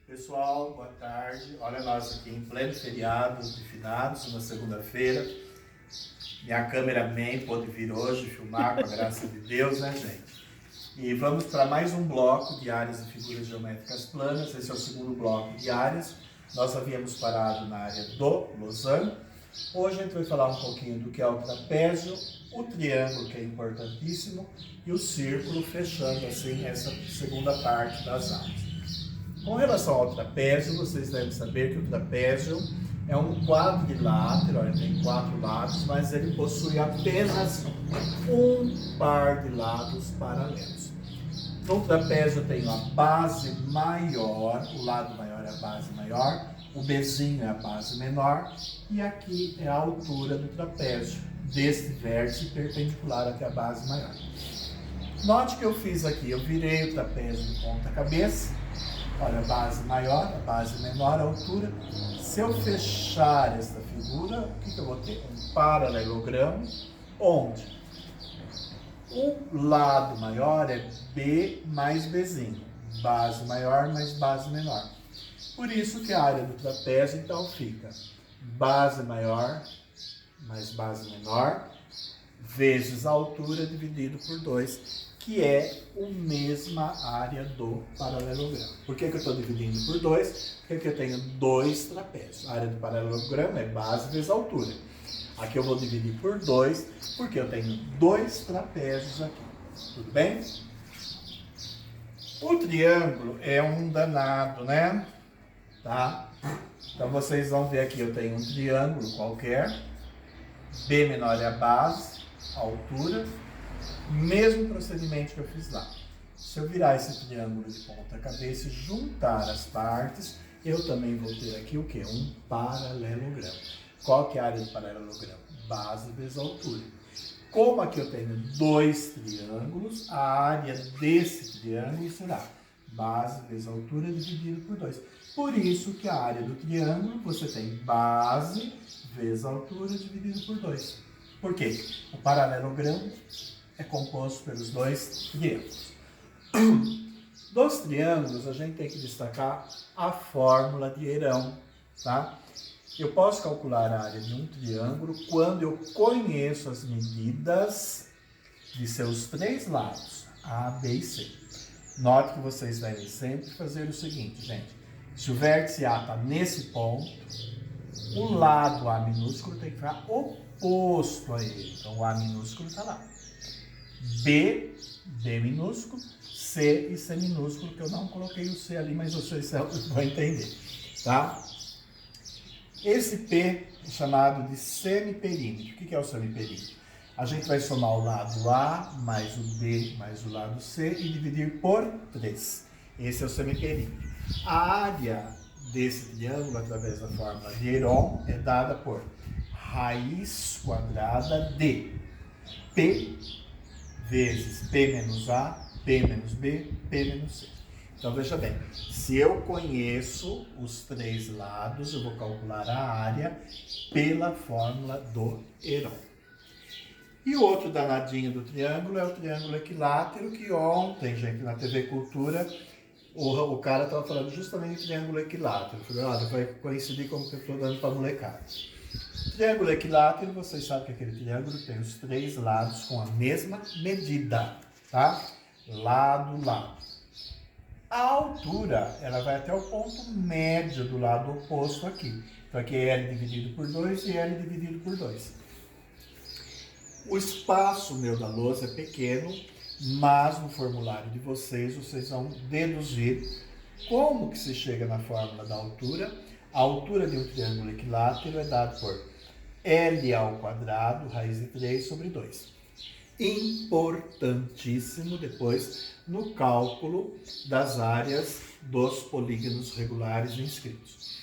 Pessoal, boa tarde. Olha nós aqui em pleno feriado de finados, na segunda-feira. Minha câmera man pôde vir hoje filmar, com a graça de Deus, né, gente? E vamos para mais um bloco de áreas e figuras geométricas planas. Esse é o segundo bloco de áreas. Nós havíamos parado na área do losango. Hoje a gente vai falar um pouquinho do que é o trapézio, o triângulo, que é importantíssimo, e o círculo, fechando assim essa segunda parte das áreas. Com relação ao trapézio, vocês devem saber que o trapézio é um quadrilátero, ele tem 4 lados, mas ele possui apenas um par de lados paralelos. No trapézio tem a base maior, o lado maior é a base maior, o bezinho é a base menor, e aqui é a altura do trapézio, deste vértice perpendicular até a base maior. Note que eu fiz aqui, eu virei o trapézio de ponta cabeça. Olha, a base maior, a base menor, a altura. Se eu fechar esta figura, o que eu vou ter? Um paralelogramo, onde o lado maior é B mais Bzinho. Base maior mais base menor. Por isso que a área do trapézio, então, fica base maior mais base menor, vezes a altura dividido por 2, que é a mesma área do paralelogramo. Por que eu estou dividindo por 2? Porque eu tenho 2 trapézios. A área do paralelogramo é base vezes altura. Aqui eu vou dividir por 2, porque eu tenho 2 trapézios aqui. Tudo bem? O triângulo é um danado, né? Tá? Então vocês vão ver aqui, eu tenho um triângulo qualquer. B menor é a base, a altura. Mesmo procedimento que eu fiz lá. Se eu virar esse triângulo de ponta cabeça e juntar as partes, eu também vou ter aqui o quê? Um paralelogramo. Qual que é a área do paralelogramo? Base vezes altura. Como aqui eu tenho 2 triângulos, a área desse triângulo será base vezes altura dividido por 2. Por isso que a área do triângulo, você tem base vezes altura dividido por 2. Por quê? O paralelogramo é composto pelos 2 triângulos. Dos triângulos, a gente tem que destacar a fórmula de Herão, tá? Eu posso calcular a área de um triângulo quando eu conheço as medidas de seus 3 lados, A, B e C. Note que vocês devem sempre fazer o seguinte, gente. Se o vértice A está nesse ponto, o lado A minúsculo tem que ficar oposto a ele. Então, o A minúsculo está lá. B, B minúsculo, C e C minúsculo, que eu não coloquei o C ali, mas vocês vão entender, tá? Esse P é chamado de semiperímetro. O que é o semiperímetro? A gente vai somar o lado A mais o B mais o lado C e dividir por 3. Esse é o semiperímetro. A área desse triângulo, através da fórmula de Heron, é dada por raiz quadrada de P vezes P menos A, P menos B, P menos C. Então, veja bem, se eu conheço os 3 lados, eu vou calcular a área pela fórmula do Heron. E o outro danadinho do triângulo é o triângulo equilátero, que ontem, gente, na TV Cultura, o cara estava falando justamente de triângulo equilátero. Eu falei, olha, vai coincidir com o que eu estou dando para a molecada. Triângulo equilátero, vocês sabem que aquele triângulo tem os 3 lados com a mesma medida, tá? Lado, lado. A altura, ela vai até o ponto médio do lado oposto aqui. Então aqui é L dividido por 2 e L dividido por 2. O espaço meu da lousa é pequeno, mas no formulário de vocês vão deduzir como que se chega na fórmula da altura. A altura de um triângulo equilátero é dada por L ao quadrado, raiz de 3 sobre 2. Importantíssimo depois no cálculo das áreas dos polígonos regulares inscritos.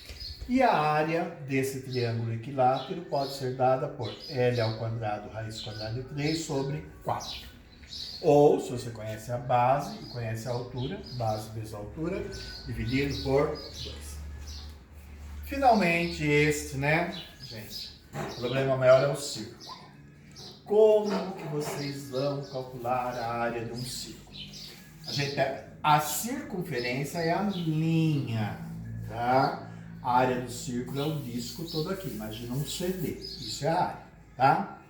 E a área desse triângulo equilátero pode ser dada por L ao quadrado, raiz quadrada de 3 sobre 4. Ou, se você conhece a base e conhece a altura, base vezes altura, dividido por 2. Finalmente, né, gente? O problema maior é o círculo. Como que vocês vão calcular a área de um círculo? A circunferência é a linha tá? A área do círculo é o disco todo aqui. Imagina um CD. Isso é a área, tá?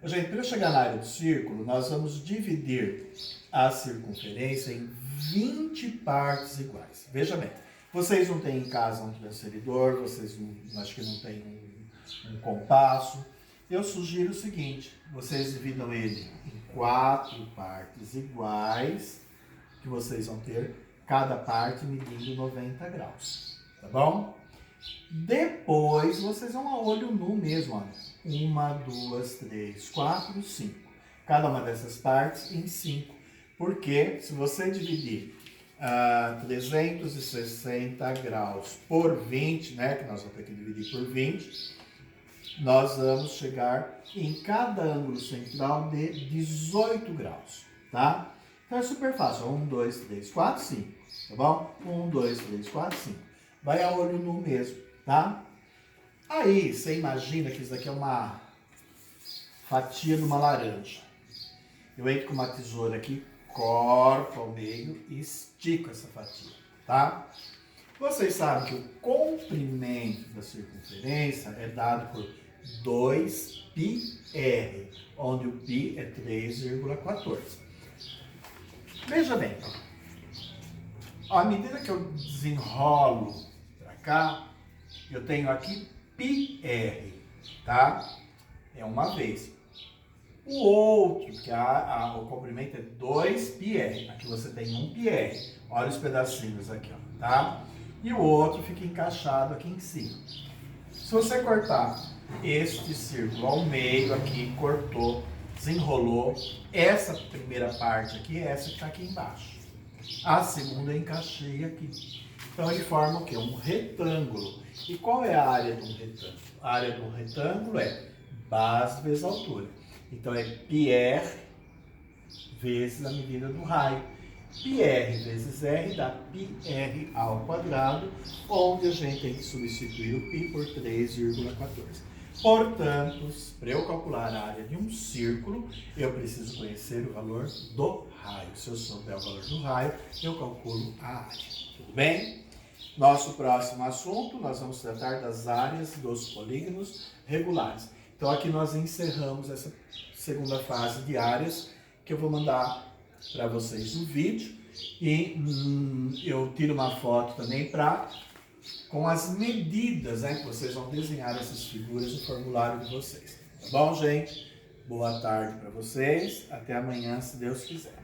Gente, para chegar na área do círculo, nós vamos dividir a circunferência em 20 partes iguais. Veja bem, vocês não têm em casa um transferidor, vocês não, acho que não têm um compasso. Eu sugiro o seguinte, vocês dividam ele em 4 partes iguais, que vocês vão ter cada parte medindo 90 graus, tá bom? Depois vocês vão a olho nu mesmo, olha. 1, 2, 3, 4, 5. Cada uma dessas partes em 5. Porque se você dividir 360 graus por 20, né, que nós vamos ter que dividir por 20, nós vamos chegar em cada ângulo central de 18 graus, tá? Então é super fácil. 1, 2, 3, 4, 5, tá bom? 1, 2, 3, 4, 5. Vai a olho nu mesmo, tá? Aí, você imagina que isso daqui é uma fatia de uma laranja. Eu entro com uma tesoura aqui, corto ao meio e estico essa fatia, tá? Vocês sabem que o comprimento da circunferência é dado por 2πr, onde o π é 3,14. Veja bem, à medida que eu desenrolo para cá, eu tenho aqui πr, tá? É uma vez. O outro, que o comprimento é 2πr. Aqui você tem 1πr. Olha os pedacinhos aqui, ó, tá? E o outro fica encaixado aqui em cima. Se você cortar este círculo ao meio aqui, cortou, desenrolou, essa primeira parte aqui é essa que está aqui embaixo. A segunda eu encaixei aqui. Então ele forma o quê? Um retângulo. E qual é a área de um retângulo? A área de um retângulo é base vezes altura. Então é πr vezes a medida do raio. πr vezes r dá πr ao quadrado, onde a gente tem que substituir o π por 3,14. Portanto, para eu calcular a área de um círculo, eu preciso conhecer o valor do raio. Se eu souber o valor do raio, eu calculo a área. Tudo bem? Nosso próximo assunto, nós vamos tratar das áreas dos polígonos regulares. Então aqui nós encerramos essa segunda fase de áreas, que eu vou mandar para vocês o vídeo. E eu tiro uma foto também com as medidas, né, que vocês vão desenhar essas figuras no formulário de vocês. Tá bom, gente? Boa tarde para vocês. Até amanhã, se Deus quiser.